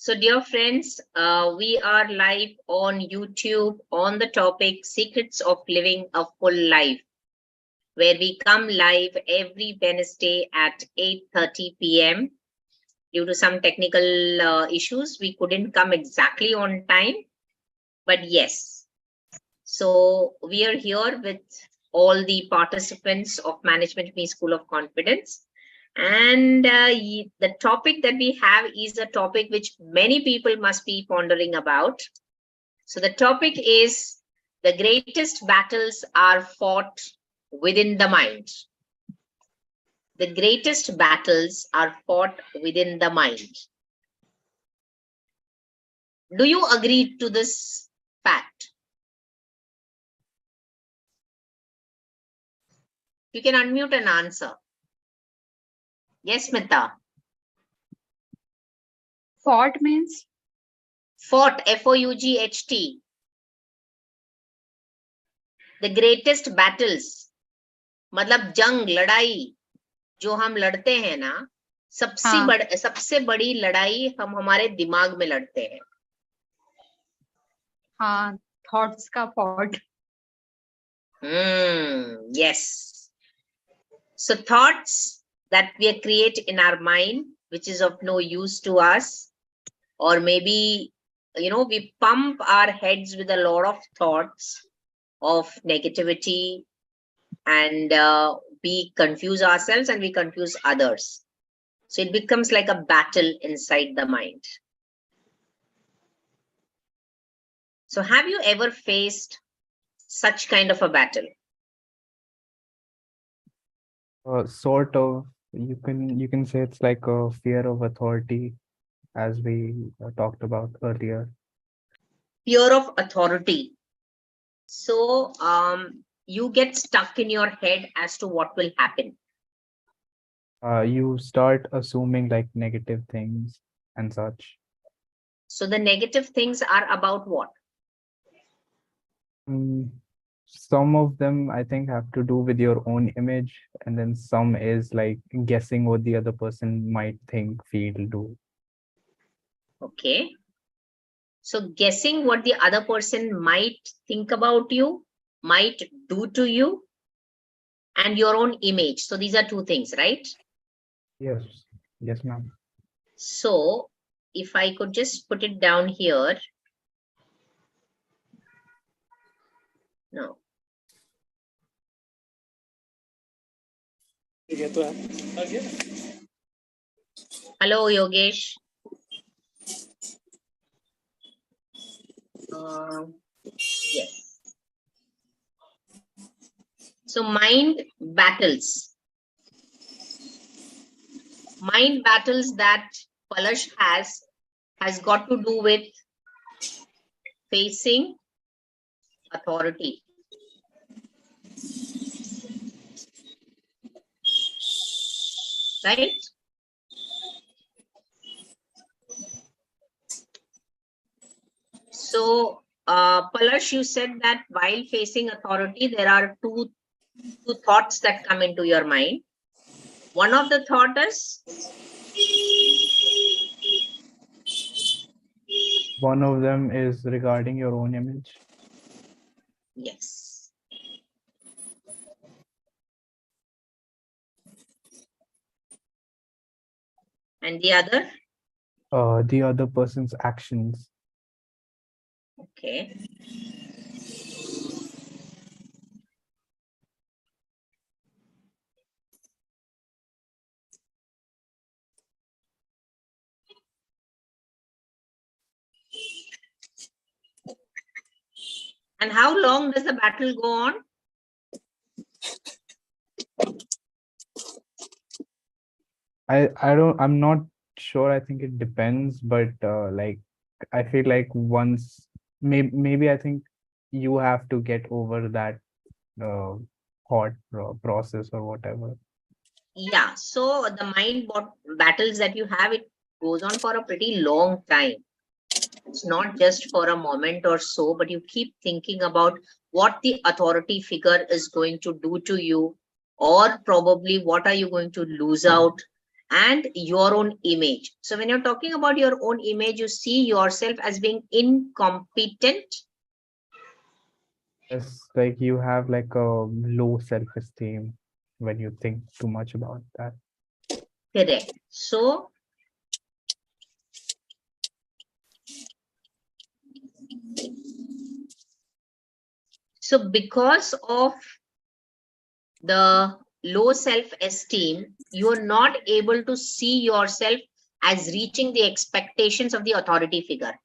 So, dear friends, we are live on YouTube on the topic Secrets of Living a Full Life, where we come live every Wednesday at 8:30 p.m. Due to some technical issues, we couldn't come exactly on time, but yes. So, we are here with all the participants of Management Me School of Confidence. And the topic that we have is a topic which many people must be pondering about. So the topic is the greatest battles are fought within the mind. The greatest battles are fought within the mind. Do you agree to this fact? You can unmute and answer. Yes, Smita. Fought means? Fought, F-O-U-G-H-T. The greatest battles, मतलब जंग, लड़ाई जो हम लड़ते हैं ना, सबसे बड़ी लड़ाई हम हमारे दिमाग में लड़ते हैं. हाँ, thoughts का fought. Yes. So thoughts that we create in our mind, which is of no use to us, or maybe, we pump our heads with a lot of thoughts of negativity, and we confuse ourselves and we confuse others. So it becomes like a battle inside the mind. So have you ever faced such kind of a battle? Sort of. You can say it's like a fear of authority, as we talked about earlier. Fear of authority. So you get stuck in your head as to what will happen. You start assuming like negative things and such. So the negative things are about what? Some of them I think have to do with your own image, and then some is like guessing what the other person might think, feel, do. Okay. So guessing what the other person might think about you, might do to you, and your own image. So these are two things, right? Yes, ma'am. So if I could just put it down here. No. Hello, Yogesh. Yes. So mind battles. Mind battles that Palash has got to do with facing authority. Right? So, Palash, you said that while facing authority, there are two thoughts that come into your mind. One of the thought is? One of them is regarding your own image. Yes. And the other? The other person's actions. Okay. And how long does the battle go on? I'm not sure. I think it depends, but like I feel like once maybe I think you have to get over that thought process or whatever. Yeah, so the mind battles that you have, it goes on for a pretty long time. It's not just for a moment or so, but you keep thinking about what the authority figure is going to do to you, or probably what are you going to lose out. and your own image. So when you're talking about your own image, you see yourself as being incompetent. It's like you have like a low self-esteem when you think too much about that. Correct. So because of the low self-esteem, you are not able to see yourself as reaching the expectations of the authority figure.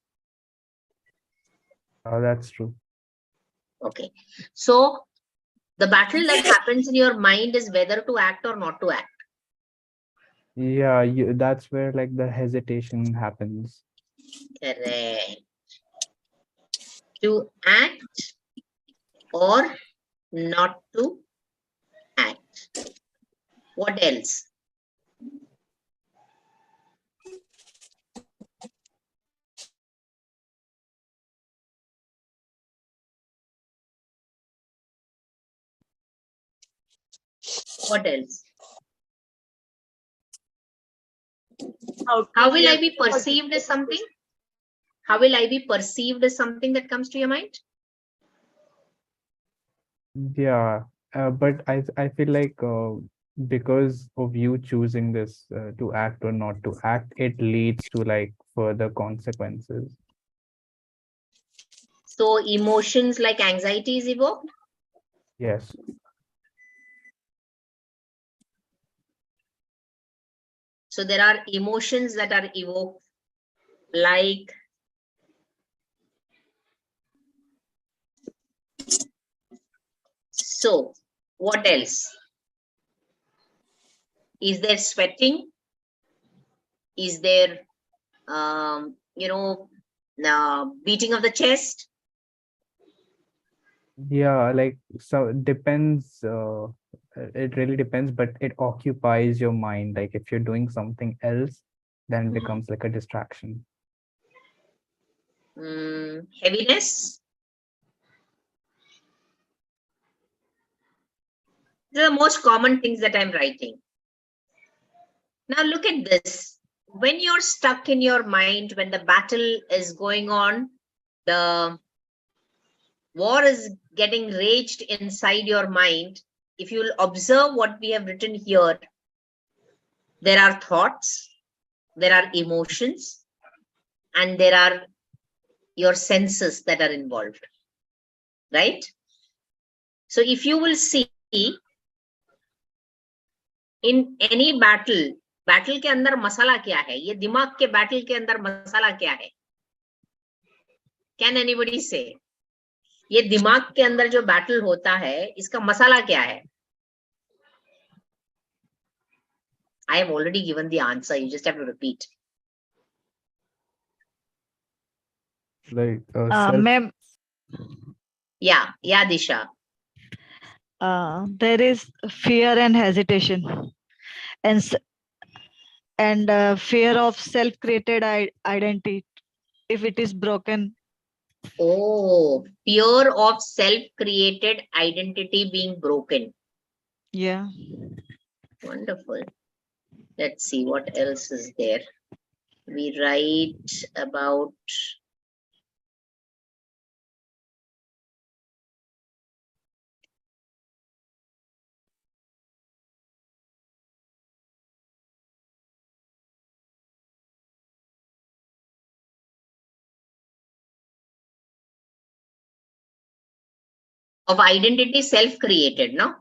That's true. Okay. So the battle that happens in your mind is whether to act or not to act. Yeah, that's where like the hesitation happens. Correct. To act or not to act. What else? What else? How will I be perceived as something? How will I be perceived as something that comes to your mind? Yeah, but I feel like because of you choosing this to act or not to act, it leads to like further consequences. So emotions like anxiety is evoked. Yes. So there are emotions that are evoked like so. What else? Is there sweating? Is there beating of the chest? Yeah, like so it depends. It really depends, but it occupies your mind. Like if you're doing something else, then it becomes like a distraction. Heaviness. These are the most common things that I'm writing. Now look at this. When you're stuck in your mind, when the battle is going on, the war is getting raged inside your mind, if you'll observe what we have written here, there are thoughts, there are emotions, and there are your senses that are involved, right? So if you will see in any battle, battle के अंदर मसाला क्या है? ये दिमाग के battle के अंदर मसाला क्या है? Can anybody say? ये दिमाग के अंदर जो battle होता है, इसका मसाला क्या है? I have already given the answer. You just have to repeat. Like Ma'am, Yeah, Disha. there is fear and hesitation, and fear of self-created identity if it is broken. Oh, fear of self-created identity being broken. Yeah. Wonderful. Let's see what else is there. We write about of identity self-created, no?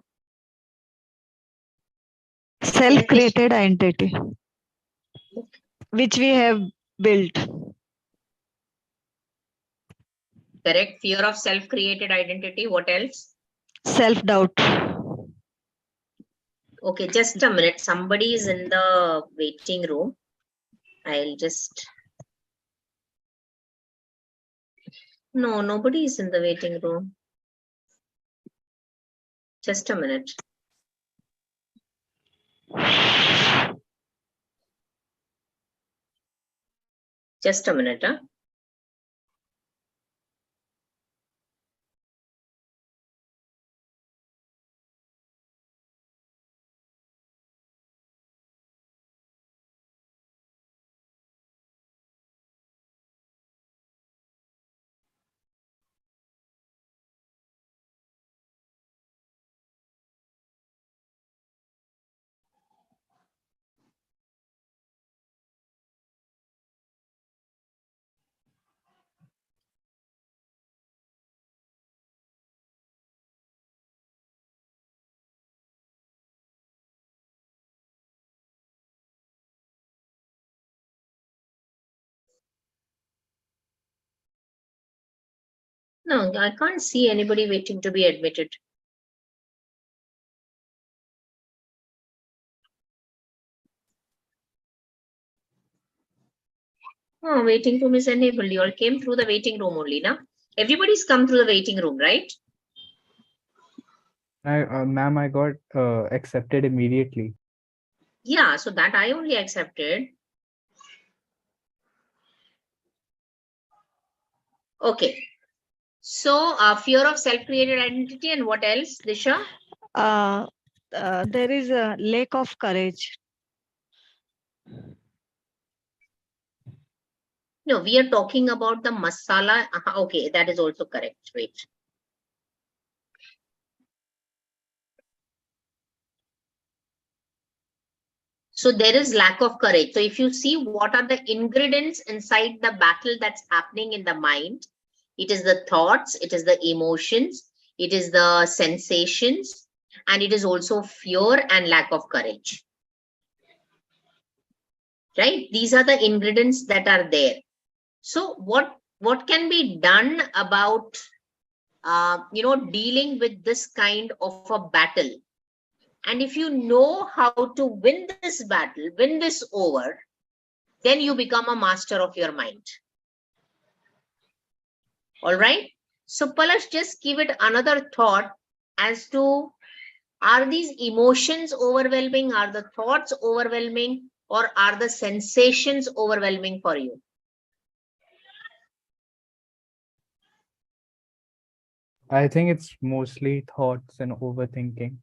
Self-created identity, which we have built. Correct. Fear of self-created identity. What else? Self-doubt. Okay, just a minute. Somebody is in the waiting room. I'll just. No, nobody is in the waiting room. Just a minute. Just a minute, huh? No, I can't see anybody waiting to be admitted. Oh, waiting room is enabled. You all came through the waiting room only, now. Everybody's come through the waiting room, right? Ma'am, I got accepted immediately. Yeah, so that I only accepted. Okay. So, fear of self-created identity, and what else, Disha? There is a lack of courage. No, we are talking about the masala. Okay, that is also correct. Wait. So there is lack of courage. So if you see what are the ingredients inside the battle that's happening in the mind, it is the thoughts, it is the emotions, it is the sensations, and it is also fear and lack of courage. Right? These are the ingredients that are there. So what can be done about dealing with this kind of a battle? And if you know how to win this battle, win this over, then you become a master of your mind. All right. So Palash, just give it another thought as to, are these emotions overwhelming? Are the thoughts overwhelming? Or are the sensations overwhelming for you? I think it's mostly thoughts and overthinking.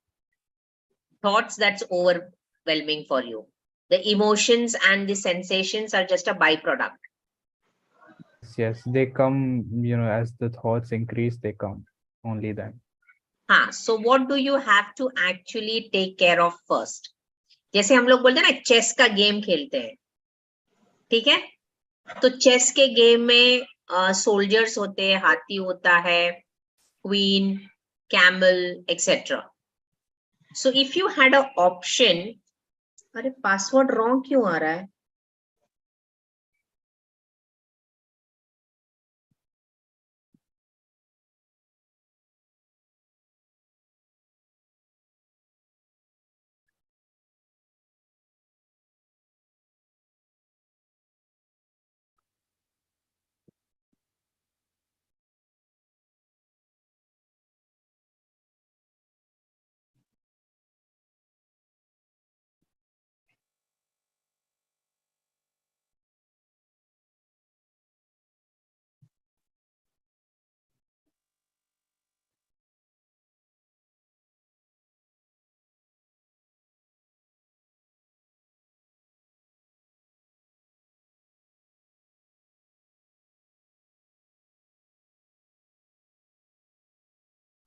Thoughts, that's overwhelming for you. The emotions and the sensations are just a byproduct. Yes, they come, as the thoughts increase, they come only then. So what do you have to actually take care of first? जैसे हम लोग बोलते हैं ना, chess का game खेलते हैं, ठीक है? तो चेस के गेम में सोल्जर्स होते हैं, हाथी होता है, queen, camel, etcetera. So if you had a option, अरे पासवर्ड रॉन्ग क्यों आ रहा है?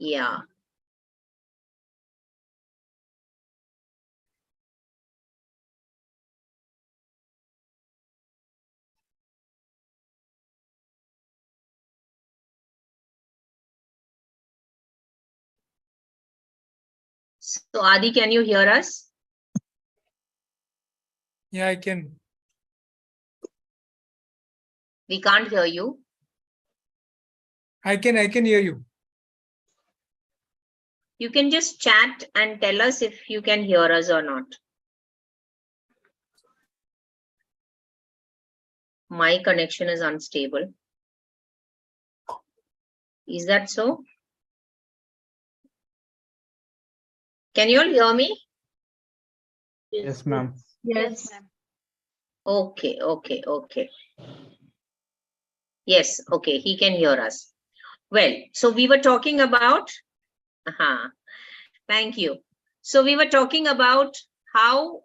Yeah. So Adi, can you hear us? Yeah, I can. We can't hear you. I can hear you. You can just chat and tell us if you can hear us or not. My connection is unstable. Is that so? Can you all hear me? Yes, ma'am. Yes. Okay, okay, okay. Yes, okay, he can hear us. Well, so we were talking about, thank you. So we were talking about how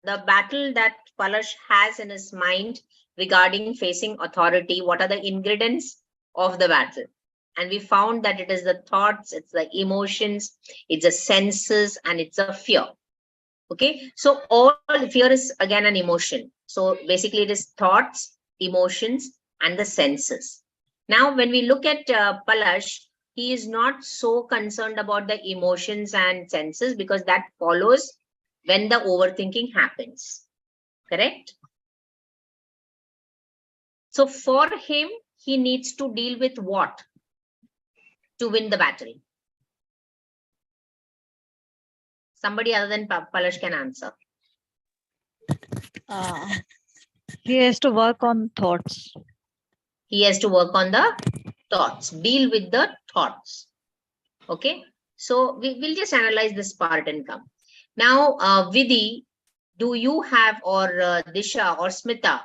the battle that Palash has in his mind regarding facing authority, what are the ingredients of the battle? And we found that it is the thoughts, it's the emotions, it's the senses, and it's a fear. Okay, so all fear is again an emotion. So basically it is thoughts, emotions, and the senses. Now, when we look at Palash, he is not so concerned about the emotions and senses because that follows when the overthinking happens. Correct? So for him, he needs to deal with what? to win the battle? Somebody other than Palash can answer. He has to work on thoughts. He has to work on the thoughts, deal with the thoughts. Okay, so we'll just analyze this part and come. Now, Vidhi, do you have, or Disha or Smita?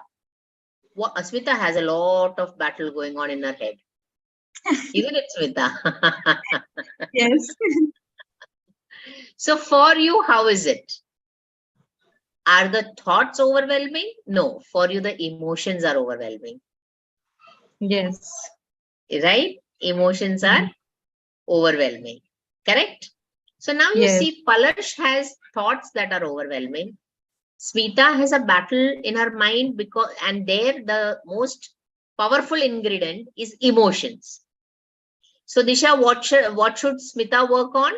Smita has a lot of battle going on in her head. Isn't it, Smita? Yes. So for you, how is it? Are the thoughts overwhelming? No, for you, the emotions are overwhelming. Yes. Right? Emotions are overwhelming. Correct? So now you Yes. see Palash has thoughts that are overwhelming. Smita has a battle in her mind because, and there the most powerful ingredient is emotions. So Disha, what should Smita work on?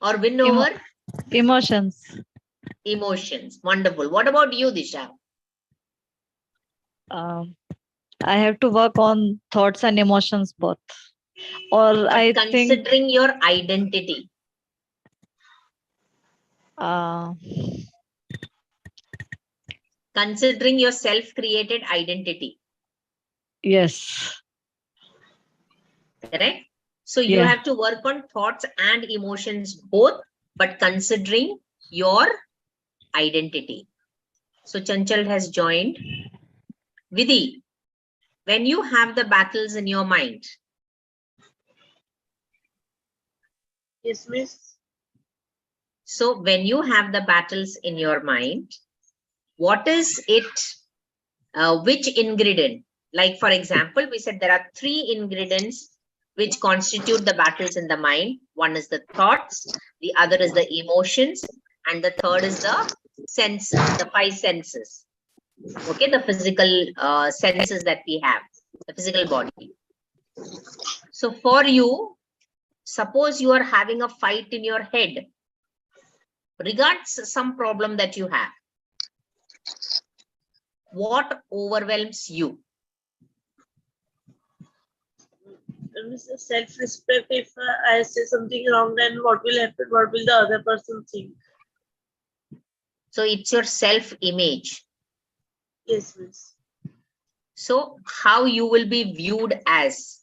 Or win over? Emotions. Emotions. Wonderful. What about you, Disha? I have to work on thoughts and emotions both. Or But I think considering your identity, considering your self-created identity, yes. correct? So you Yeah. have to work on thoughts and emotions both, but considering your identity. So Chanchal has joined. Vidhi, when you have the battles in your mind, Yes, miss. so when you have the battles in your mind, what is it, which ingredient? Like, for example, we said there are 3 ingredients which constitute the battles in the mind. One is the thoughts, the other is the emotions, and the third is the senses, the 5 senses. Okay, the physical senses that we have, the physical body. So for you, suppose you are having a fight in your head, regards some problem that you have. What overwhelms you? Self-respect. If I say something wrong, then what will happen? What will the other person think? So it's your self-image. Yes, miss. So how you will be viewed as?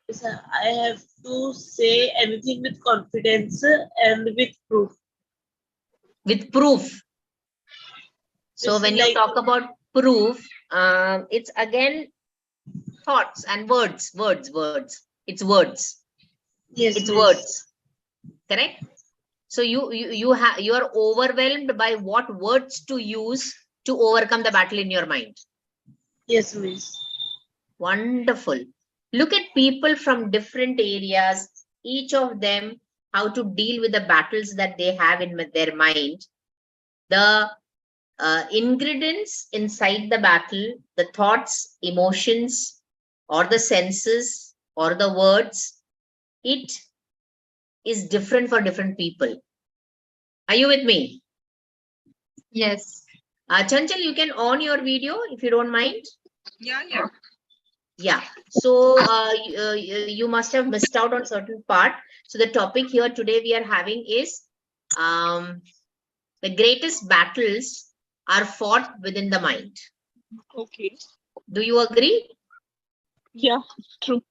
Yes, I have to say anything with confidence and with proof. With proof. So This when is you like- talk about proof, it's again thoughts and words. It's words. Yes, It's miss. words. Correct? So you are overwhelmed by what words to use to overcome the battle in your mind. Yes, miss. Wonderful. Look at people from different areas, each of them, how to deal with the battles that they have in their mind. The ingredients inside the battle, the thoughts, emotions, or the senses, or the words, it is different for different people. Are you with me? Yes. Chanchal, you can on your video if you don't mind. Yeah. Yeah, so you must have missed out on certain part. So the topic here today we are having is the greatest battles are fought within the mind. Okay. Do you agree? Yeah, true.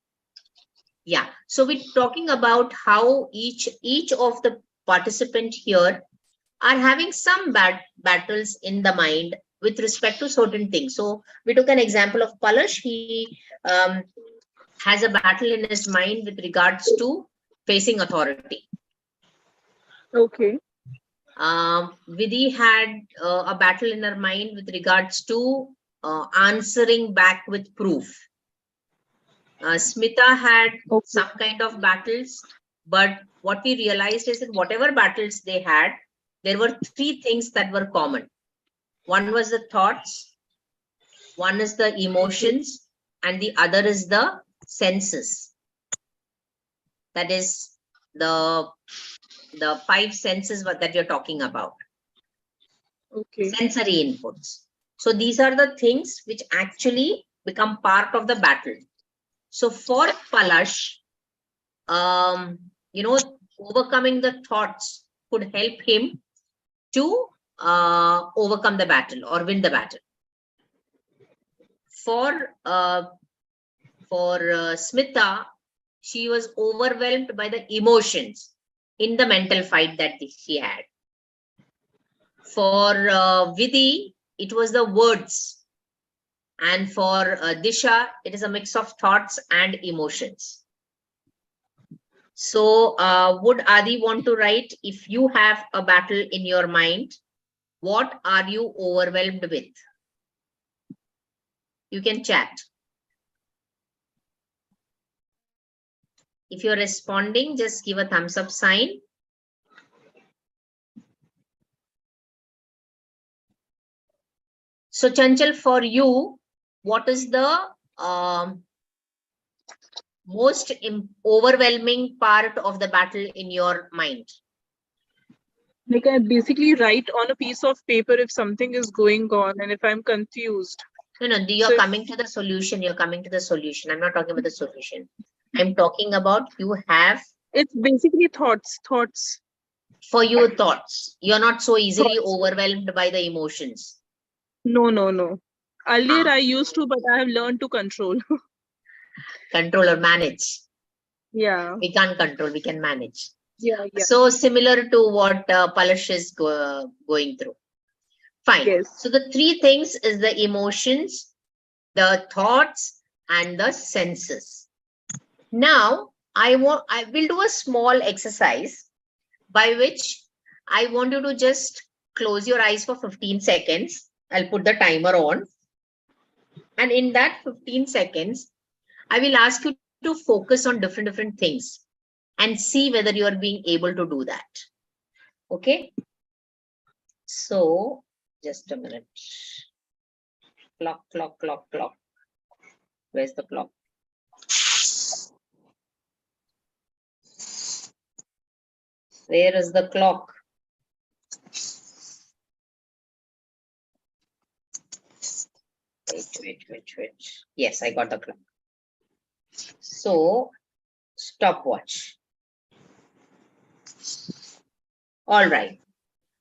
Yeah, so we're talking about how each of the participant here are having some battles in the mind with respect to certain things. So we took an example of Palash. He has a battle in his mind with regards to facing authority. Okay. Vidhi had a battle in her mind with regards to answering back with proof. Smita had some kind of battles, but what we realized is that whatever battles they had, there were 3 things that were common. One was the thoughts, one is the emotions, and the other is the senses. That is the 5 senses that you're talking about. Okay. Sensory inputs. So these are the things which actually become part of the battle. So for Palash, overcoming the thoughts could help him to overcome the battle or win the battle. For Smita, she was overwhelmed by the emotions in the mental fight that she had. For Vidhi, it was the words. And for Disha, it is a mix of thoughts and emotions. So would Adi want to write, if you have a battle in your mind, what are you overwhelmed with? You can chat. If you're responding, just give a thumbs up sign. So Chanchal, for you, what is the most overwhelming part of the battle in your mind? Like I basically write on a piece of paper if something is going on and if I'm confused. No, you're So- coming to the solution. You're coming to the solution. I'm not talking about the solution. I'm talking about you have, It's basically thoughts. for your thoughts. You're not so easily Thoughts. overwhelmed by the emotions. No. Earlier Ah. I used to, but I have learned to control. Control or manage. Yeah. We can't control, we can manage. Yeah. So similar to what Palash is going through. Fine. Yes. So the three things is the emotions, the thoughts, and the senses. Now I will do a small exercise by which I want you to just close your eyes for 15 seconds. I'll put the timer on. And in that 15 seconds, I will ask you to focus on different things and see whether you are being able to do that. Okay. So just a minute. Clock. Where's the clock? Where is the clock? Wait. Yes, I got the clock. So stopwatch. All right.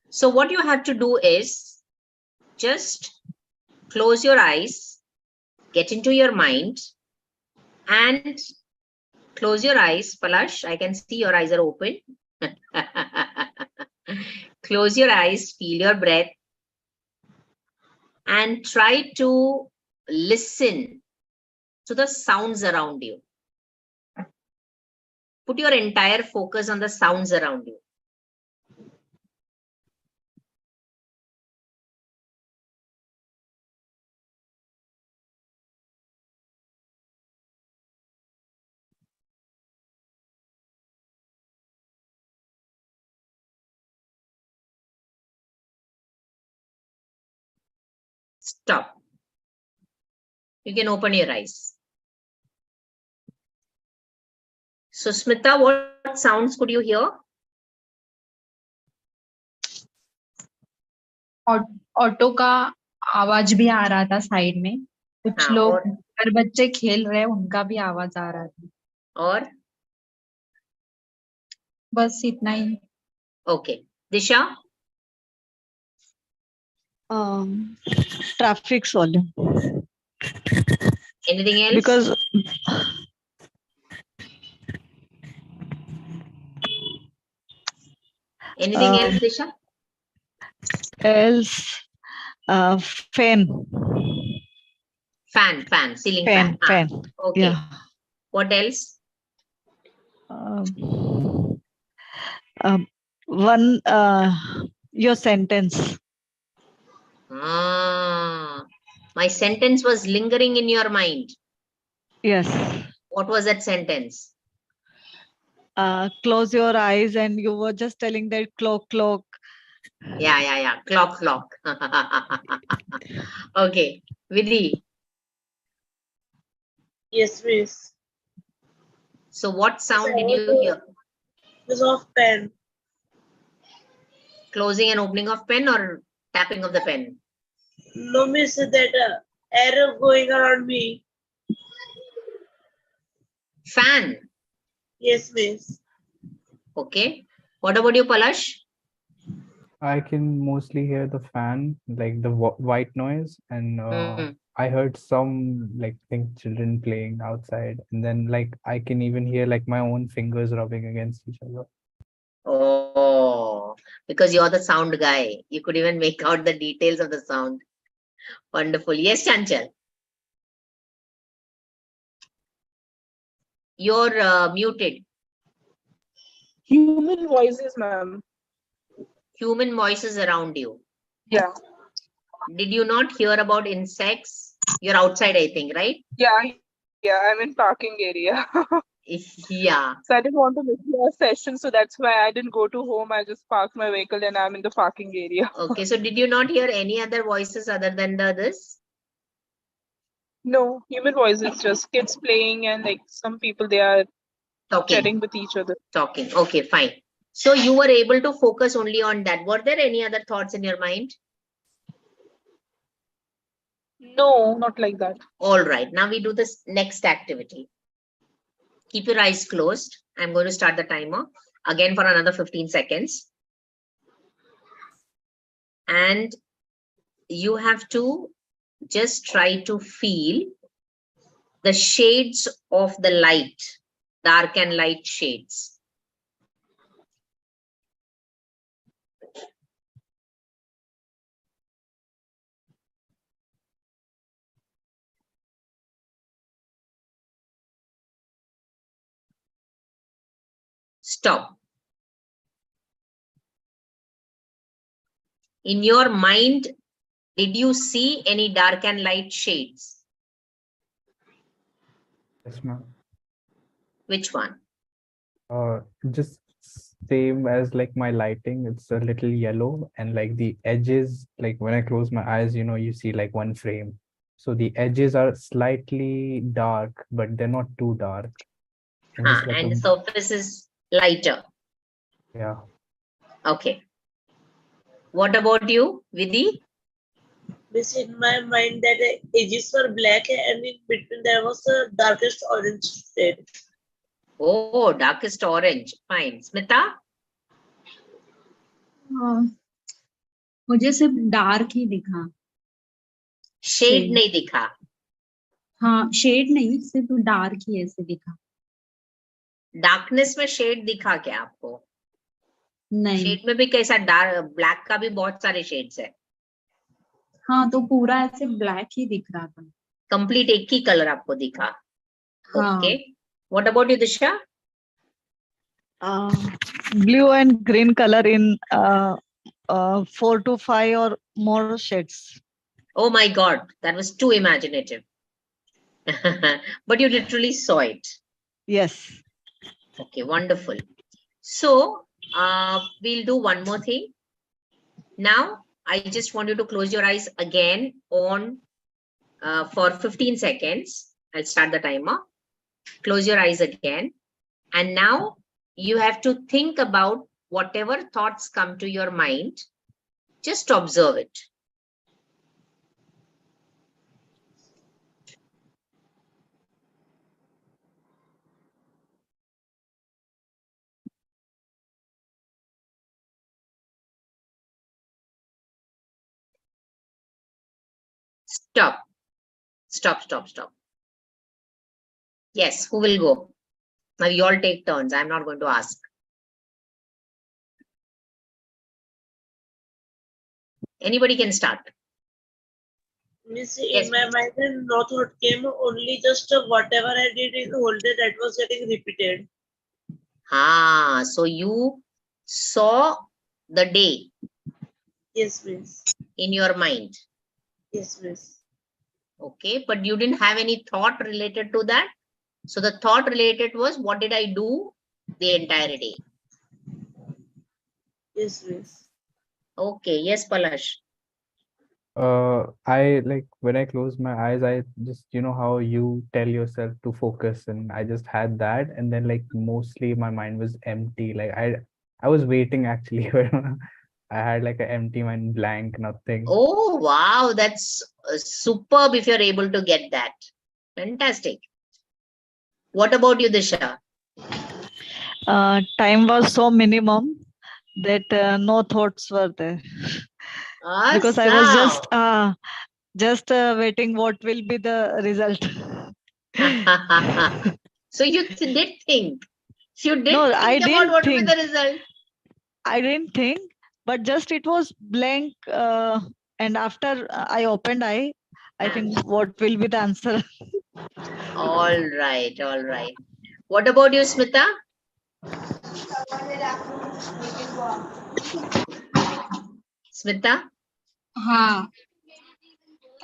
So what you have to do is just close your eyes, get into your mind, and close your eyes. Palash, I can see your eyes are open. Close your eyes, feel your breath, and try to listen to the sounds around you. Put your entire focus on the sounds around you. Stop. You can open your eyes. So Smita, what sounds could you hear? Auto का आवाज भी आ रहा था side में, कुछ हाँ, लोग और? और बच्चे खेल रहे हैं, उनका भी आवाज आ रहा था. और? बस इतना ही. Okay. Disha? Traffic volume. Anything else? Because Anything else, Disha? else fan, Ceiling fan. fan. Okay. Yeah. What else? One your sentence. My sentence was lingering in your mind. Yes. What was that sentence? Close your eyes, and you were just telling that clock. Yeah. Clock. Okay. Vidhi. Yes, miss. So what sound did you hear? Use of pen. Closing and opening of pen or tapping of the pen? No, miss, that arrow going around me. Fan. Yes, miss. Okay. What about you, Palash? I can mostly hear the fan, like the white noise, and Hmm. I heard some like think children playing outside, and then like I can even hear like my own fingers rubbing against each other. Oh, because you're the sound guy. You could even make out the details of the sound. Wonderful. Yes, Chanchal. You're muted. Human voices, ma'am. Human voices around you. Yeah. Did you not hear about insects? You're outside, I think, right? Yeah. Yeah. I'm in parking area. Yeah. So I didn't want to miss your session. So that's why I didn't go to home. I just parked my vehicle and I'm in the parking area. Okay. So did you not hear any other voices other than the others? No, human voices, just kids playing and like some people, they are Talking. chatting with each other. Talking. Okay, fine. So you were able to focus only on that. Were there any other thoughts in your mind? No, not like that. All right. Now we do this next activity. Keep your eyes closed. I'm going to start the timer again for another 15 seconds. And you have to just try to feel the shades of the light, dark and light shades. Stop. In your mind, did you see any dark and light shades? Yes, ma'am. Which one? Just same as like my lighting. It's a little yellow, and like the edges, like when I close my eyes, you see like one frame. So the edges are slightly dark, but they're not too dark. And just like And the surface is lighter. yeah. Okay. What about you, Vidhi? Miss, in my mind that edges were black and in between there was a darkest orange shade. Oh, darkest orange. Fine. Smita? मुझे सिर्फ dark ही दिखा. Shade Shade. नहीं दिखा. हाँ, shade नहीं, सिर्फ dark ही ऐसे दिखा. डार्कनेस में शेड दिखा क्या आपको? नहीं. शेड में भी कैसा डार्क, ब्लैक का भी बहुत सारे शेड्स है. हाँ, तो पूरा ऐसे ब्लैक ही दिख रहा था. कंप्लीट एक ही कलर आपको दिखा. हाँ. Okay. What about you, Disha? Blue and green color in 4 to 5 or more shades. Oh my God, that was too imaginative. But you literally saw it. Yes. Okay, wonderful. So we'll do one more thing. Now, I just want you to close your eyes again on for 15 seconds. I'll start the timer. Close your eyes again. And now you have to think about whatever thoughts come to your mind. Just observe it. Stop. Stop, stop, stop. Yes, who will go? Now you all take turns. I'm not going to ask. Anybody can start. Miss, Yes, in my mind no thought came, only just whatever I did in whole day that was getting repeated. So you saw the day Yes, miss. in your mind. Yes, miss. Okay, but you didn't have any thought related to that. So the thought related was, what did I do the entire day? Yes, miss. Okay, yes, Palash. I like when I close my eyes, I just how you tell yourself to focus, and I just had that, and then like mostly my mind was empty. Like I was waiting actually. I had like an empty mind, blank, nothing. Oh, wow, that's superb if you're able to get that. Fantastic. What about you, Disha? Time was so minimum that no thoughts were there because I was just waiting what will be the result. So you did think. You did No, think I about didn't what will be think. the result. I didn't think, but just it was blank. And after I opened eye, I think what will be the answer? All right, all right. What about you, Smita? Smita? हाँ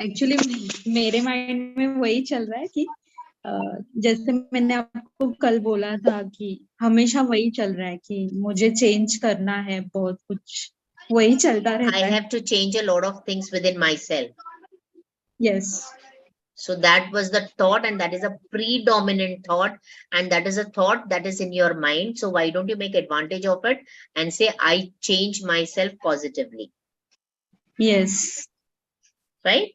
actually मेरे mind में वही चल रहा है कि जैसे मैंने आपको कल बोला था कि हमेशा वही चल रहा है कि मुझे चेंज करना है बहुत कुछ वही चलता I रहता है have to change a lot of things within myself. Yes So that was the thought, and that is a predominant thought, and that is a thought that is in your mind. So why don't you make advantage of it and say, I change myself positively, yes right?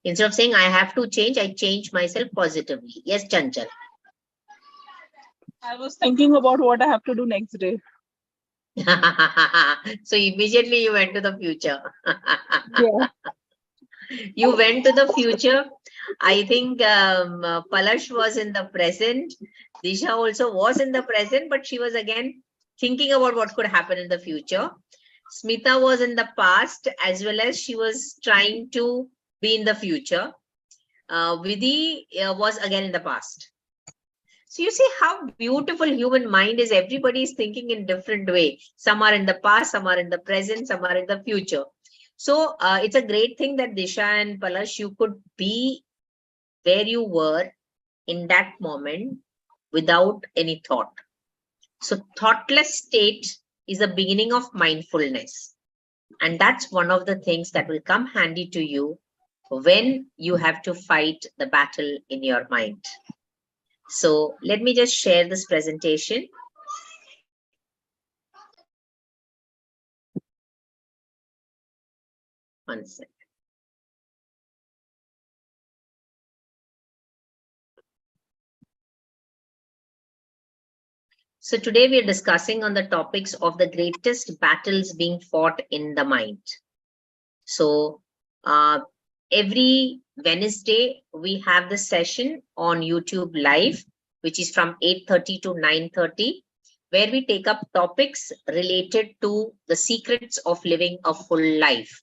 Instead of saying I have to change, I change myself positively. Yes, Chanchal. I was thinking about what I have to do next day. So immediately you went to the future. Yeah. You went to the future. I think Palash was in the present. Disha also was in the present, but she was again thinking about what could happen in the future. Smita was in the past, as well as she was trying to be in the future. Vidhi was again in the past. So you see how beautiful human mind is. Everybody is thinking in different way. Some are in the past, some are in the present, some are in the future. So it's a great thing that Disha and Palash, you could be where you were in that moment without any thought. So thoughtless state is the beginning of mindfulness. And that's one of the things that will come handy to you when you have to fight the battle in your mind. So let me just share this presentation. One second. So today we are discussing on the topics of the greatest battles being fought in the mind. So every Wednesday, we have the session on YouTube Live, which is from 8:30 to 9:30, where we take up topics related to the secrets of living a full life.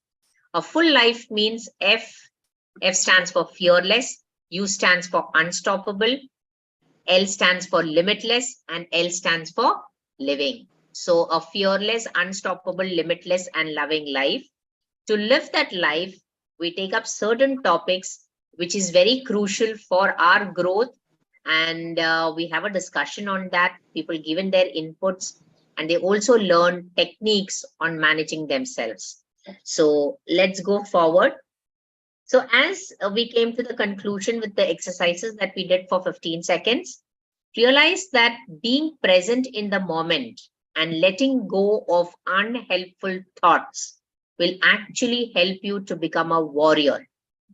A full life means F. F stands for fearless, U stands for unstoppable, L stands for limitless, and L stands for living. So a fearless, unstoppable, limitless, and loving life. To live that life, we take up certain topics, which is very crucial for our growth. And we have a discussion on that. People given their inputs, and they also learn techniques on managing themselves. So let's go forward. So as we came to the conclusion with the exercises that we did for 15 seconds, realize that being present in the moment and letting go of unhelpful thoughts will actually help you to become a warrior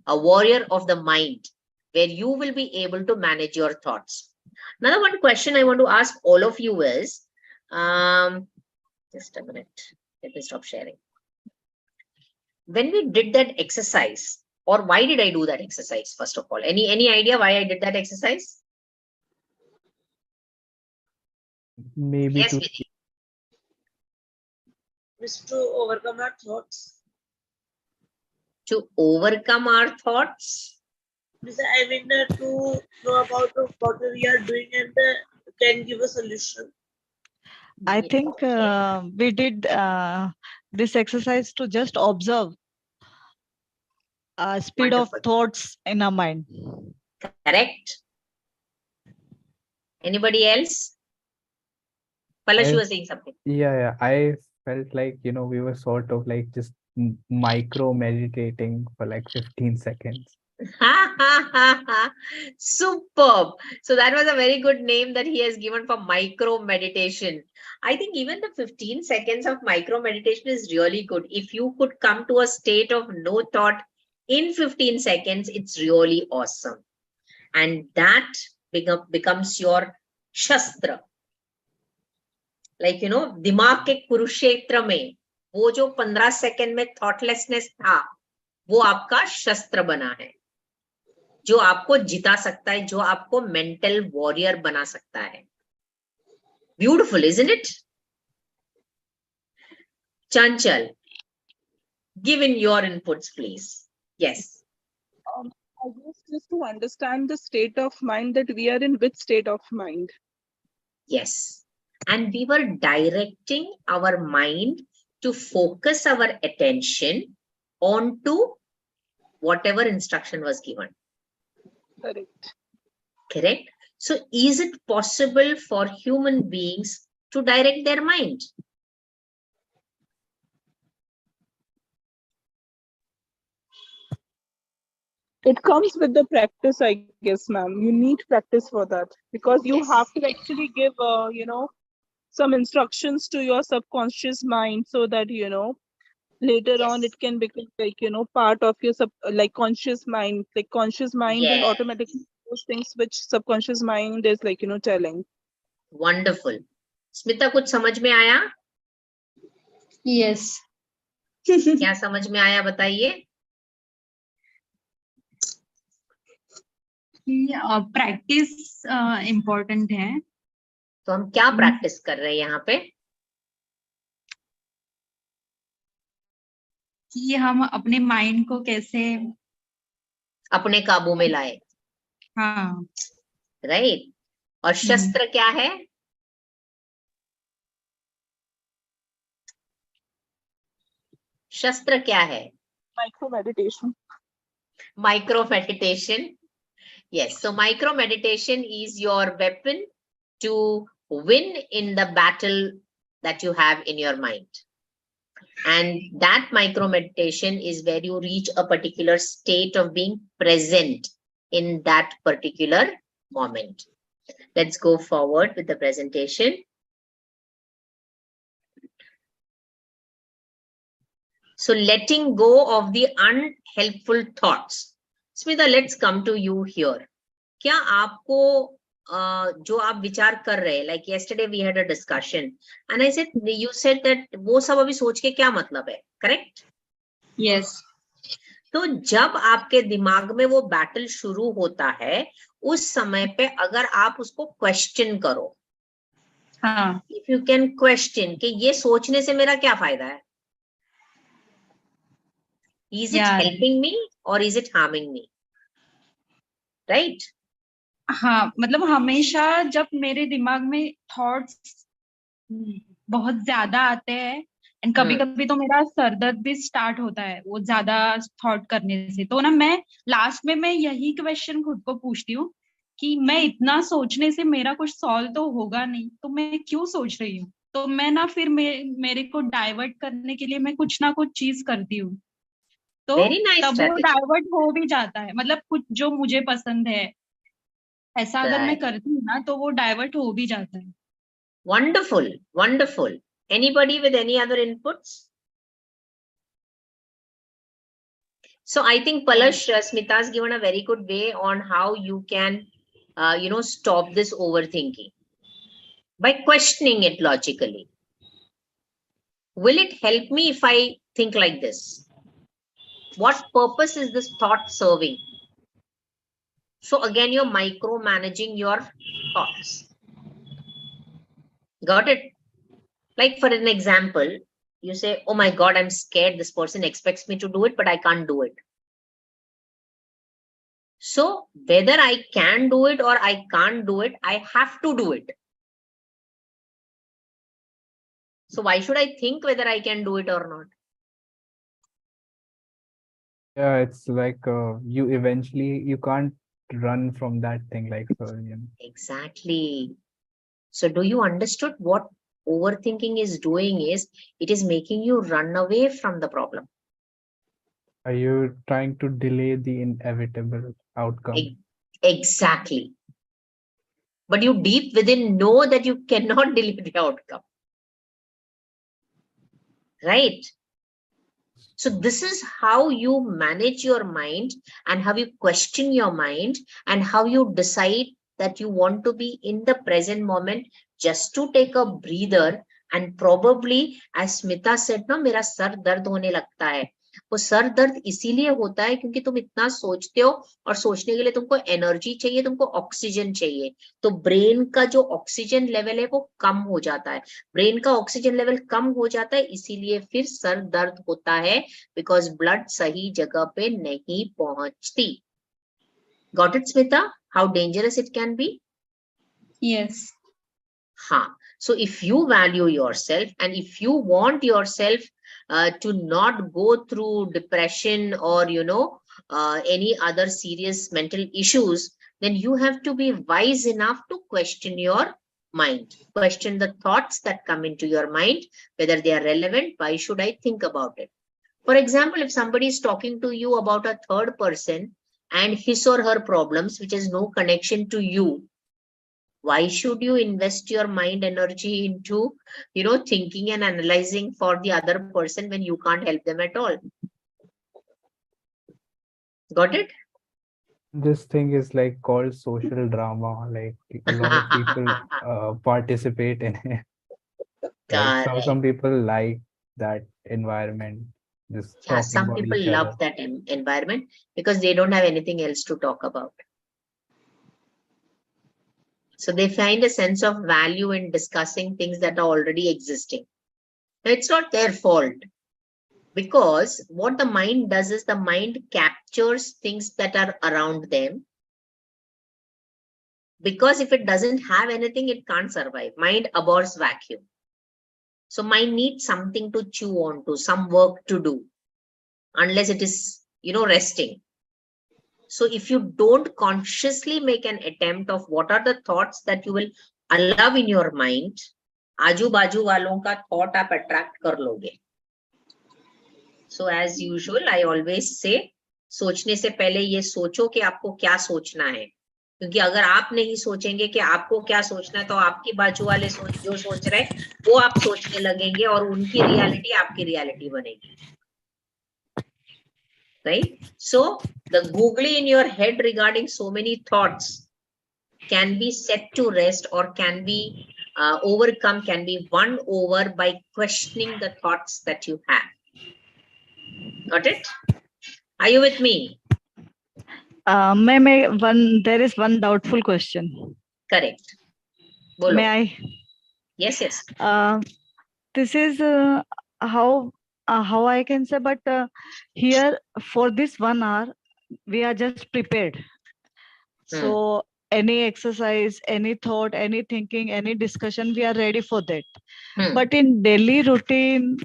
of the mind, where you will be able to manage your thoughts. Another one question I want to ask all of you is, just a minute, let me stop sharing. When we did that exercise, or why did I do that exercise, first of all? Any idea why I did that exercise? Maybe Yes, to Vidhi. Is to overcome our thoughts. To overcome our thoughts. I mean, to know about what we are doing and can give a solution. I think we did this exercise to just observe speed Wonderful. of thoughts in our mind. Correct. Anybody else? Palash, you were saying something. Yeah, I felt like, we were sort of like just micro meditating for like 15 seconds. Superb. So that was a very good name that he has given for micro meditation. I think even the 15 seconds of micro meditation is really good. If you could come to a state of no thought in 15 seconds, it's really awesome. And that becomes your shastra. Like, you know, दिमाग के कुरुक्षेत्र में वो जो 15 second में thoughtlessness था, वो आपका शस्त्र बना है, जो आपको जिता सकता है, जो आपको मेंटल वॉरियर बना सकता है. Beautiful, isn't it? Chanchal, give in your inputs, please. Yes. I guess just to understand the state of mind that we are in, which state of mind? Yes. And we were directing our mind to focus our attention onto whatever instruction was given. Correct. Correct? So is it possible for human beings to direct their mind? It comes with the practice, I guess, ma'am. You need practice for that because you Yes. have to actually give, some instructions to your subconscious mind so that, later on Yes. it can become like, part of your conscious mind. Like conscious mind will Yes. automatically do those things which subconscious mind is like, telling. Wonderful. Smita, कुछ समझ में आया? Yes. क्या समझ में आया बताइए? Practice important है. तो हम क्या प्रैक्टिस कर रहे हैं यहाँ पे? कि हम अपने माइंड को कैसे अपने काबू में लाए. हाँ. राइट. और शस्त्र क्या है? शस्त्र क्या है? Micro meditation. Micro meditation. Yes. So micro meditation is your weapon to win in the battle that you have in your mind. And that micro meditation is where you reach a particular state of being present in that particular moment. Let's go forward with the presentation. So letting go of the unhelpful thoughts. Smita, let's come to you here. क्या आपको जो आप विचार कर रहे हैं, like yesterday we had a discussion and I said, you said that वो सब अभी सोच के क्या मतलब है, correct? Yes. तो जब आपके दिमाग में वो बैटल शुरू होता है, उस समय पे अगर आप उसको क्वेश्चन करो, हाँ. if you can question कि ये सोचने से मेरा क्या फायदा है? Is it helping me or is it harming me? Right? हाँ, मतलब हमेशा जब मेरे दिमाग में थॉट्स बहुत ज्यादा आते हैं एंड कभी कभी तो मेरा सरदर्द भी स्टार्ट होता है वो ज्यादा थॉट करने से, तो ना मैं लास्ट में मैं यही क्वेश्चन खुद को पूछती हूँ कि मैं इतना सोचने से मेरा कुछ सॉल्व तो होगा नहीं, तो मैं क्यों सोच रही हूँ? तो मैं ना फिर मेरे को डाइवर्ट करने के लिए मैं कुछ ना कुछ चीज करती हूँ, तो तब वो डाइवर्ट हो भी जाता है. मतलब कुछ जो मुझे पसंद है ऐसा अगर मैं करती हूँ ना तो वो डाइवर्ट हो भी जाता है. Wonderful, wonderful. Anybody with any other inputs? So I think Palash, Smita has given a very good way on how you can, stop this overthinking by questioning it logically. Will it help me if I think like this? What purpose is this thought serving? So again, you're micromanaging your thoughts. Got it? Like for an example, you say, oh my God, I'm scared. This person expects me to do it, but I can't do it. So whether I can do it or I can't do it, I have to do it. So why should I think whether I can do it or not? Yeah, it's like you can't run from that thing, like so. Yeah. Exactly. So do you understood what overthinking is doing is it is making you run away from the problem. Are you trying to delay the inevitable outcome? Exactly. But you deep within know that you cannot delay the outcome. Right? So this is how you manage your mind and how you question your mind and how you decide that you want to be in the present moment, just to take a breather. And probably, as Smita said, no, मेरा sir दर्द होने लगता है. वो sir दर्द इसीलिए होता है क्योंकि तुम इतना सोचते हो, और सोचने के लिए तुमको एनर्जी चाहिए, तुमको ऑक्सीजन चाहिए. तो ब्रेन का जो ऑक्सीजन लेवल है वो कम हो जाता है. ब्रेन का ऑक्सीजन लेवल कम हो जाता है, इसीलिए फिर सर दर्द होता है, बिकॉज ब्लड सही जगह पे नहीं पहुंचती. Got it, Smita? How dangerous it can be? Yes. हाँ. So if you value yourself, and if you want yourself to not go through depression or, any other serious mental issues, then you have to be wise enough to question your mind. Question the thoughts that come into your mind, whether they are relevant. Why should I think about it? For example, if somebody is talking to you about a third person and his or her problems, which has no connection to you, why should you invest your mind energy into, thinking and analyzing for the other person when you can't help them at all? Got it? This thing is like called social drama. Like a lot of people participate in it. Like some people like that environment. Just Yeah, talking some about people each love other. that environment because they don't have anything else to talk about. So they find a sense of value in discussing things that are already existing. Now, it's not their fault, because what the mind does is the mind captures things that are around them. Because if it doesn't have anything, it can't survive. Mind abhors vacuum. So mind needs something to chew on to, some work to do, unless it is, resting. So if you don't consciously make an attempt of what are the thoughts that you will allow in your mind, आजू बाजू वालों का thought आप attract कर लोगे. So as usual, I always say, सोचने से पहले ये सोचो कि आपको क्या सोचना है. क्योंकि अगर आप नहीं सोचेंगे कि आपको क्या सोचना है, तो आपकी बाजू वाले जो सोच रहे हैं वो आप सोचने लगेंगे, और उनकी रियलिटी आपकी रियलिटी बनेगी. Right? So the googly in your head regarding so many thoughts can be set to rest, or can be overcome, can be won over by questioning the thoughts that you have. Got it? Are you with me? There is one doubtful question. Correct. Bolo. May I? Yes. This is how I can say, but here for this 1 hour, we are just prepared. So any exercise, any thought, any thinking, any discussion, we are ready for that. But in daily routine,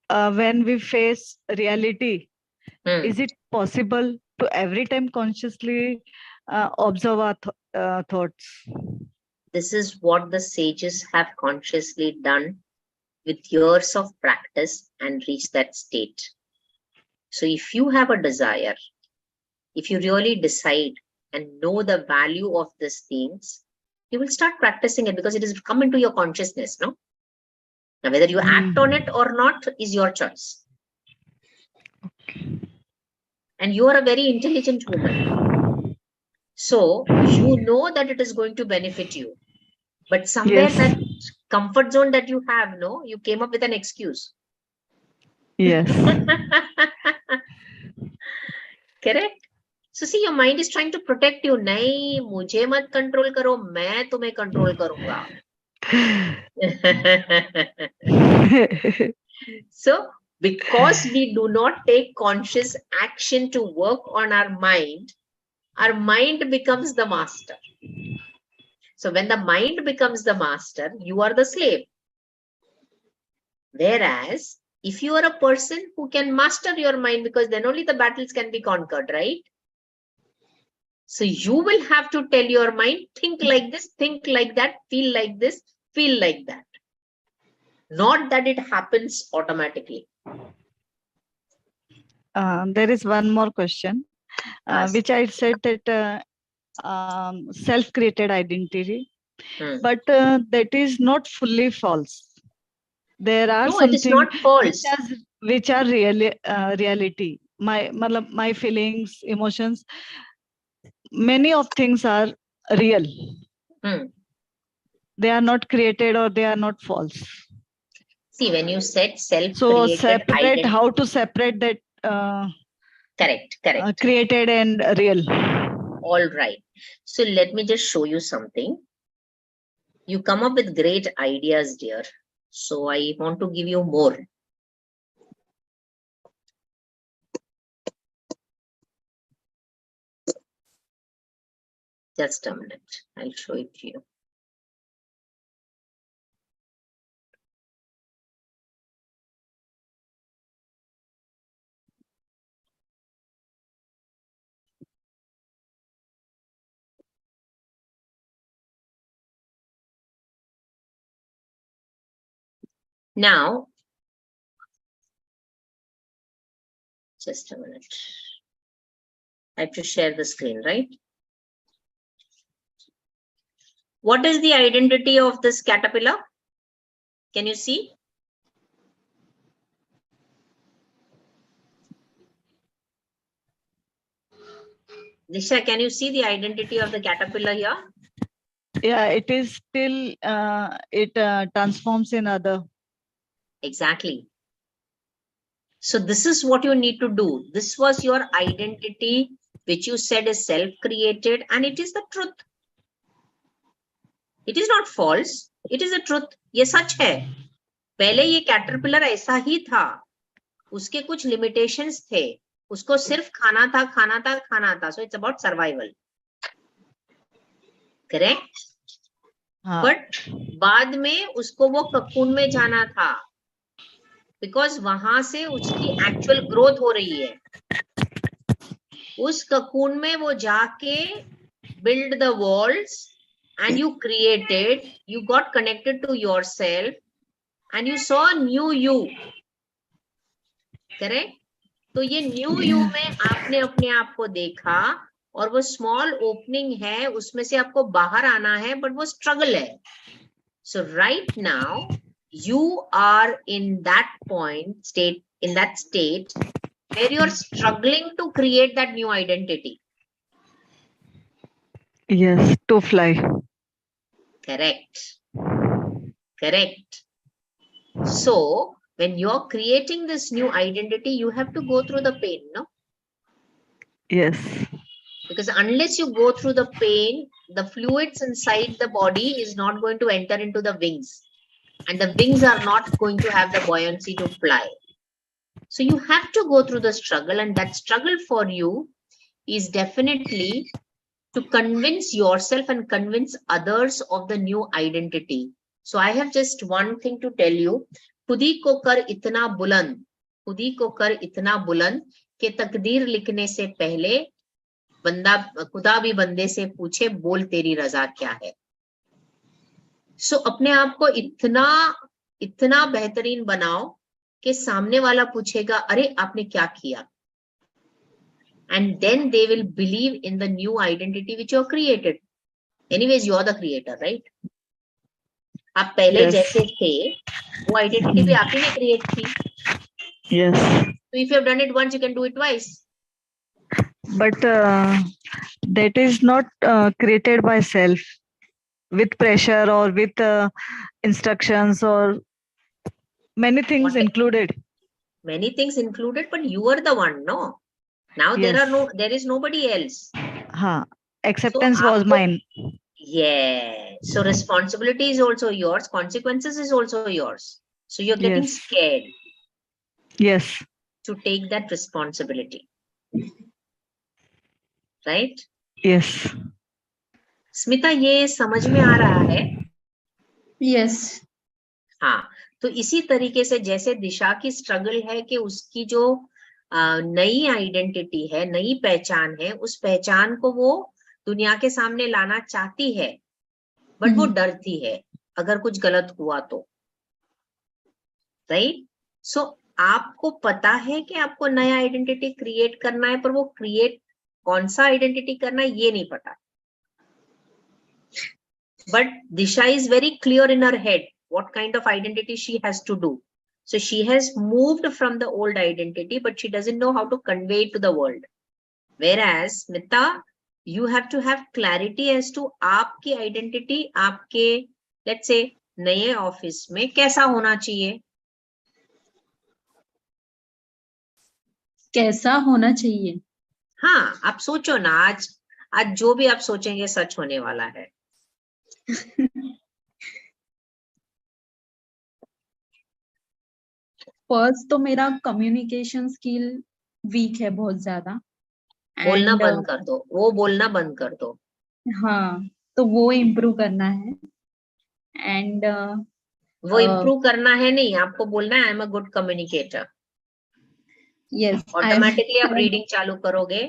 when we face reality, is it possible to every time consciously observe our thoughts? This is what the sages have consciously done with years of practice and reached that state. So if you have a desire, if you really decide and know the value of these things, you will start practicing it, because it has come into your consciousness, no? Now, whether you act on it or not is your choice. And you are a very intelligent woman. So you know that it is going to benefit you. But somewhere that comfort zone that you have, you came up with an excuse. Yes. Correct? So see, your mind is trying to protect you. Nahi, mujhe mat control karo, main tumhe control karunga. So, because we do not take conscious action to work on our mind becomes the master. So when the mind becomes the master, you are the slave. Whereas, if you are a person who can master your mind, because then only the battles can be conquered, right? So you will have to tell your mind, think like this, think like that, feel like this, feel like that. Not that it happens automatically. There is one more question, which I said that self-created identity, but that is not fully false. There are it is not false. Which are really reality. My feelings, emotions, many of things are real. Hmm. They are not created or they are not false. See, when you said So self-created separate, identity, how to separate that correct, correct. created and real. All right. So let me just show you something. You come up with great ideas, dear. So I want to give you more. Just a minute. I'll show it to you. Now, just a minute. I have to share the screen, right? What is the identity of this caterpillar? Can you see? Disha, can you see the identity of the caterpillar here? Yeah, it is still, it transforms in other. Exactly. So this is what you need to do. This was your identity, which you said is self-created, and it is the truth. It is not false. It is the truth. ये सच है. पहले ये caterpillar ऐसा ही था. उसके कुछ limitations थे. उसको सिर्फ खाना था, खाना था, खाना था. So it's about survival. Correct? But बाद में उसको वो cocoon में जाना था. Because वहां से उसकी actual growth हो रही है. उस cocoon में वो जाके build the walls and you created, you got connected to yourself and you saw new you. Correct? तो ये new you में आपने अपने आप को देखा और वो small opening है, उसमें से आपको बाहर आना है, but वो struggle है. So right now you are in that state where you are struggling to create that new identity. Yes, to fly. Correct. Correct. So when you're creating this new identity, you have to go through the pain, no? Yes. Because unless you go through the pain, the fluids inside the body is not going to enter into the wings. And the wings are not going to have the buoyancy to fly. So you have to go through the struggle, and that struggle for you is definitely to convince yourself and convince others of the new identity. So I have just one thing to tell you. खुदी को कर इतना बुलंद, खुदी को कर इतना बुलंद कि तकदीर लिखने से पहले बंदा खुदा भी बंदे से पूछे बोल तेरी रजा क्या है. सो अपने आप को इतना बेहतरीन बनाओ कि सामने वाला पूछेगा अरे आपने क्या किया. And then they will believe in the new identity which you have created. Anyways, you are the creator, right? आप पहले जैसे थे, वो identity भी आप ही ने create की. Yes. So if you have done it once, you can do it twice. But that is not created by self with pressure or with instructions or many things included. Many things included, but you are the one, no? Now Yes. there is nobody else. Acceptance So, was mine. Yeah. So responsibility is also yours. Consequences is also yours. So you're getting Yes. scared Yes. to take that responsibility. Right? Yes. Smita, ये समझ में आ रहा है? Yes. हाँ. तो इसी तरीके से जैसे दिशा की स्ट्रगल है कि उसकी जो नई आइडेंटिटी है, नई पहचान है, उस पहचान को वो दुनिया के सामने लाना चाहती है, बट वो डरती है अगर कुछ गलत हुआ तो. राइट? सो आपको पता है कि आपको नया आइडेंटिटी क्रिएट करना है, पर वो क्रिएट कौन सा आइडेंटिटी करना है ये नहीं पता. But Disha is very clear in her head what kind of identity she has to do. So she has moved from the old identity, but she doesn't know how to convey it to the world. Whereas Smita, you have to have clarity as to आपकी identity आपके let's say नए office में कैसा होना चाहिए. कैसा होना चाहिए. हाँ, आप सोचो ना, आज जो भी आप सोचेंगे सच होने वाला है. फर्स्ट तो मेरा कम्युनिकेशन स्किल वीक है बहुत ज्यादा. बोलना And, बंद कर दो, वो बोलना बंद कर दो. हाँ, तो वो इम्प्रूव करना है. एंड वो इम्प्रूव करना है नहीं, आपको बोलना है I am a good communicator. Yes, automatically आप रीडिंग चालू करोगे,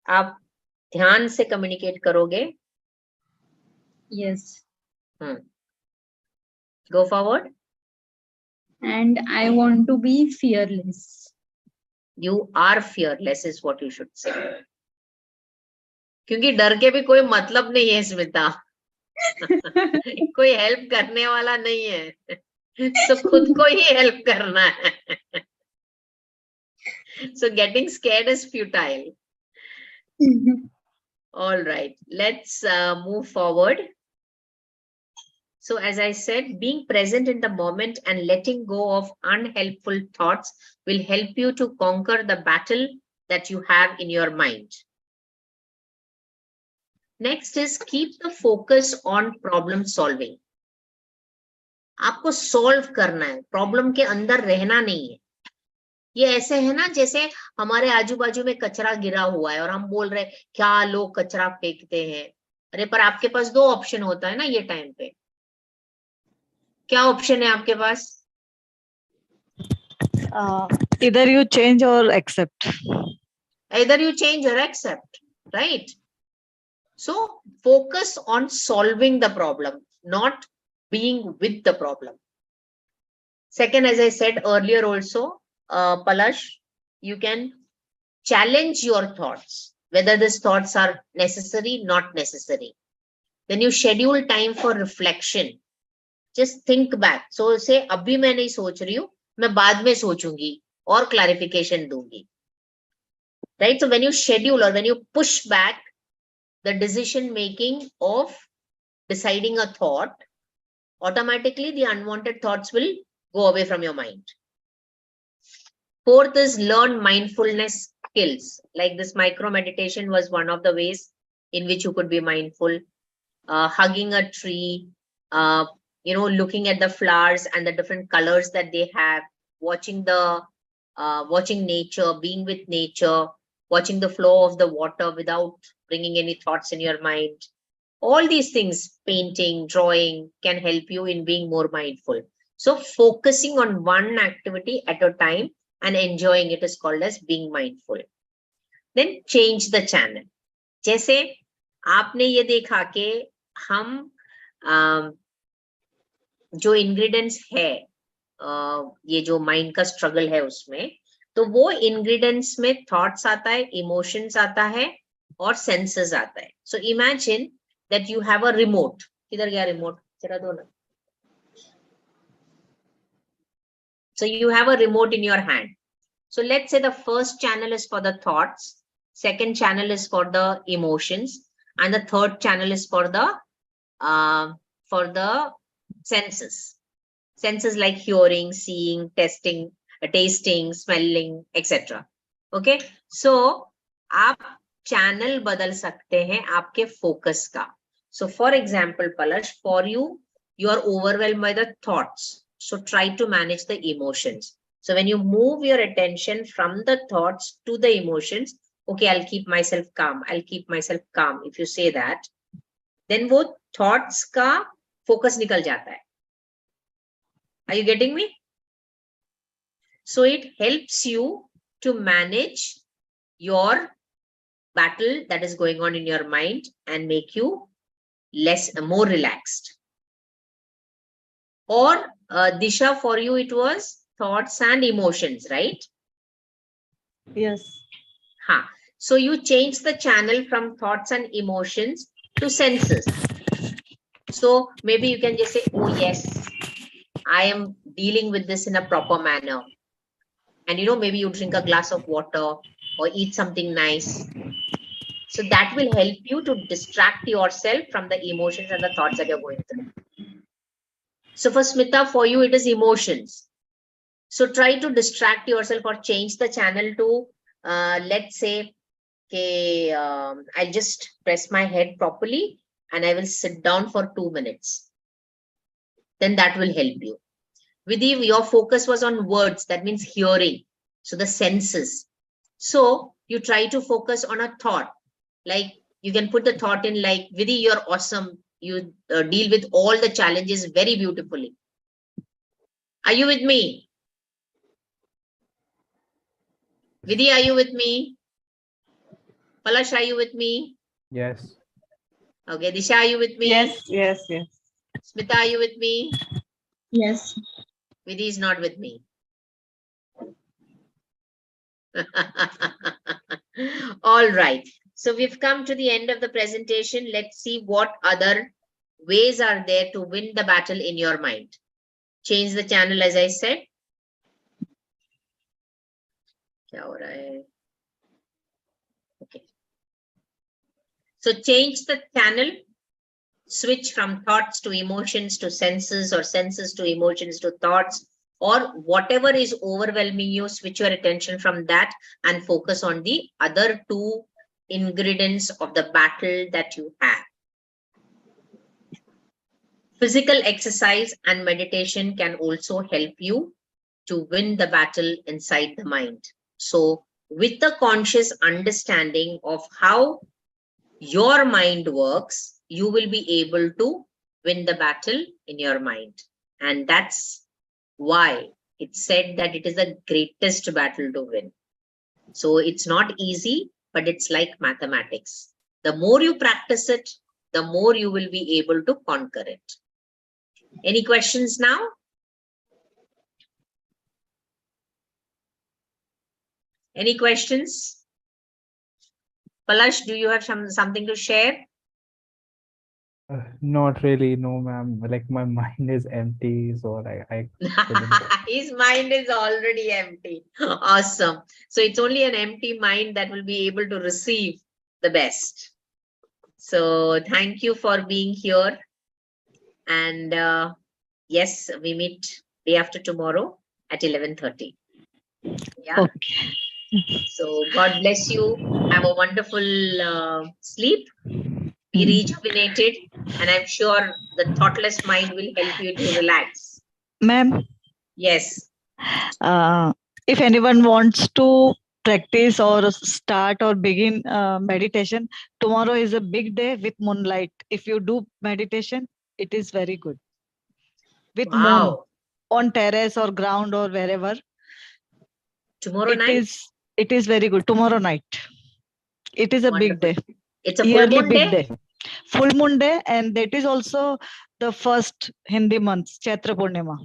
आप ध्यान से कम्युनिकेट करोगे. Yes. Go forward. And I want to be fearless. You are fearless is what you should say. क्योंकि डर के भी कोई मतलब नहीं है स्मिता. कोई हेल्प करने वाला नहीं है, तो खुद को ही हेल्प करना है. So getting scared is futile. All right, let's move forward. So as I said, being present in the moment and letting go of unhelpful thoughts will help you to conquer the battle that you have in your mind. Next is keep the focus on problem solving. आपको solve करना है, problem के अंदर रहना नहीं है. ये ऐसे है ना जैसे हमारे आजू बाजू में कचरा गिरा हुआ है और हम बोल रहे हैं क्या लोग कचरा फेंकते हैं. अरे पर आपके पास दो ऑप्शन होता है ना ये टाइम पे. क्या ऑप्शन है आपके पास? Either you change or accept. Either you change or accept, right? So focus on solving the problem, not being with the problem. Second, as I said earlier also, Palash, you can challenge your thoughts, whether these thoughts are necessary, not necessary. Then you schedule time for reflection. Just think back. So say अभी मैं नहीं सोच रही हूँ, मैं बाद में सोचूंगी और clarification दूंगी. Right? So when you schedule or when you push back the decision making of deciding a thought, automatically the unwanted thoughts will go away from your mind. Fourth is learn mindfulness skills. Like this micro meditation was one of the ways in which you could be mindful. Hugging a tree, looking at the flowers and the different colors that they have, watching nature, being with nature, watching the flow of the water without bringing any thoughts in your mind. All these things, painting, drawing, can help you in being more mindful. So focusing on one activity at a time and enjoying it is called as being mindful. Then change the channel. जैसे आपने ये देखा कि हम जो ingredients है ये जो माइंड का स्ट्रगल है उसमें, तो वो इंग्रेडिएंट्स में थॉट्स आता है, इमोशंस आता है और सेंसेस आता है. So imagine that you have a remote. किधर गया रिमोट? जरा दो ना. So you have a remote in your hand. So let's say the first channel is for the thoughts, second channel is for the emotions, and the third channel is for the senses. Senses like hearing, seeing, tasting, smelling, etc. Okay. So आप channel बदल सकते हैं आपके focus का. So for example, Palash, for you, you are overwhelmed by the thoughts. So try to manage the emotions. So when you move your attention from the thoughts to the emotions, okay, I'll keep myself calm. I'll keep myself calm. If you say that, then वो thoughts का focus निकल जाता है. Are you getting me? So it helps you to manage your battle that is going on in your mind and make you more relaxed. Or Disha, for you it was thoughts and emotions, right? Yes. So you change the channel from thoughts and emotions to senses. So maybe you can just say, oh yes, I am dealing with this in a proper manner. And maybe you drink a glass of water or eat something nice. So that will help you to distract yourself from the emotions and the thoughts that you're going through. So for Smita, for you, it is emotions. So try to distract yourself or change the channel to, let's say, okay, I'll just press my head properly and I will sit down for 2 minutes. Then that will help you. Vidhi, your focus was on words, that means hearing. So the senses. So you try to focus on a thought. Like you can put the thought in like, Vidhi, you're awesome. You deal with all the challenges very beautifully. Are you with me? Vidhi, are you with me? Palash, are you with me? Yes. Okay, Disha, are you with me? Yes, yes, yes. Smita, are you with me? Yes. Vidhi is not with me. All right. So we've come to the end of the presentation. Let's see what other ways are there to win the battle in your mind. Change the channel, as I said. Okay. So change the channel, switch from thoughts to emotions to senses, or senses to emotions to thoughts, or whatever is overwhelming you, switch your attention from that and focus on the other two ingredients of the battle that you have. Physical exercise and meditation can also help you to win the battle inside the mind. So with the conscious understanding of how your mind works, you will be able to win the battle in your mind. And that's why it's said that it is the greatest battle to win. So it's not easy, but it's like mathematics. The more you practice it, the more you will be able to conquer it. Any questions now? Any questions? Palash, do you have something to share? Not really, no, ma'am. Like my mind is empty, so I couldn't. His mind is already empty. Awesome. So it's only an empty mind that will be able to receive the best. So thank you for being here. And yes, we meet day after tomorrow at 11:30. Yeah. Okay. So God bless you. Have a wonderful sleep. Be rejuvenated. And I'm sure the thoughtless mind will help you to relax. Ma'am, Yes. if anyone wants to practice or start or begin meditation, tomorrow is a big day with moonlight. If you do meditation, it is very good. With moon Wow. on terrace or ground or wherever. Tomorrow night? It is very good. Tomorrow night. It is a big Wonderful. day. It's a full Yearly moon big day? day. Full moon day, and that is also the first Hindi month, Chaitra Purnima.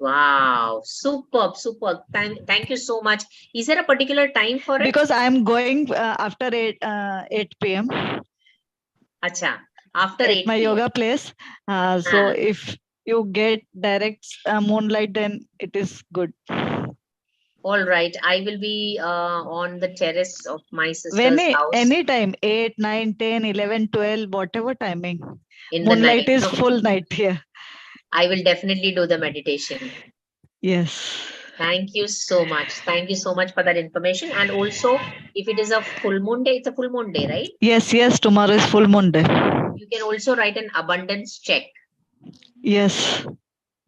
Wow. Superb, superb. Thank you so much. Is there a particular time for it? Because I am going after 8 p.m. Acha. After at 8 my p.m. yoga place. So if you get direct moonlight, then it is good. All right. I will be on the terrace of my sister's house. Anytime, 8, 9, 10, 11, 12, whatever timing. In Moonlight the night. is full night here. I will definitely do the meditation. Yes. Thank you so much. Thank you so much for that information. And also, if it is a full moon day, it's a full moon day, right? Yes, tomorrow is full moon day. You can also write an abundance check. Yes,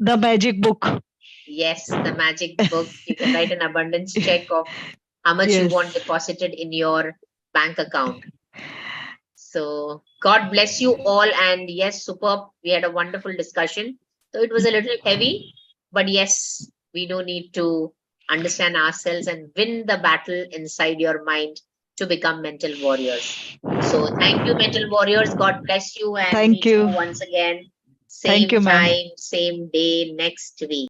the magic book. Yes, the magic book. You can write an abundance check of how much you want deposited in your bank account. So God bless you all. And yes, superb. We had a wonderful discussion. So it was a little heavy, but yes, we do need to understand ourselves and win the battle inside your mind to become mental warriors. So thank you, mental warriors. God bless you. And Thank meet you. once again. Thank Same you, ma'am. time, same day next week.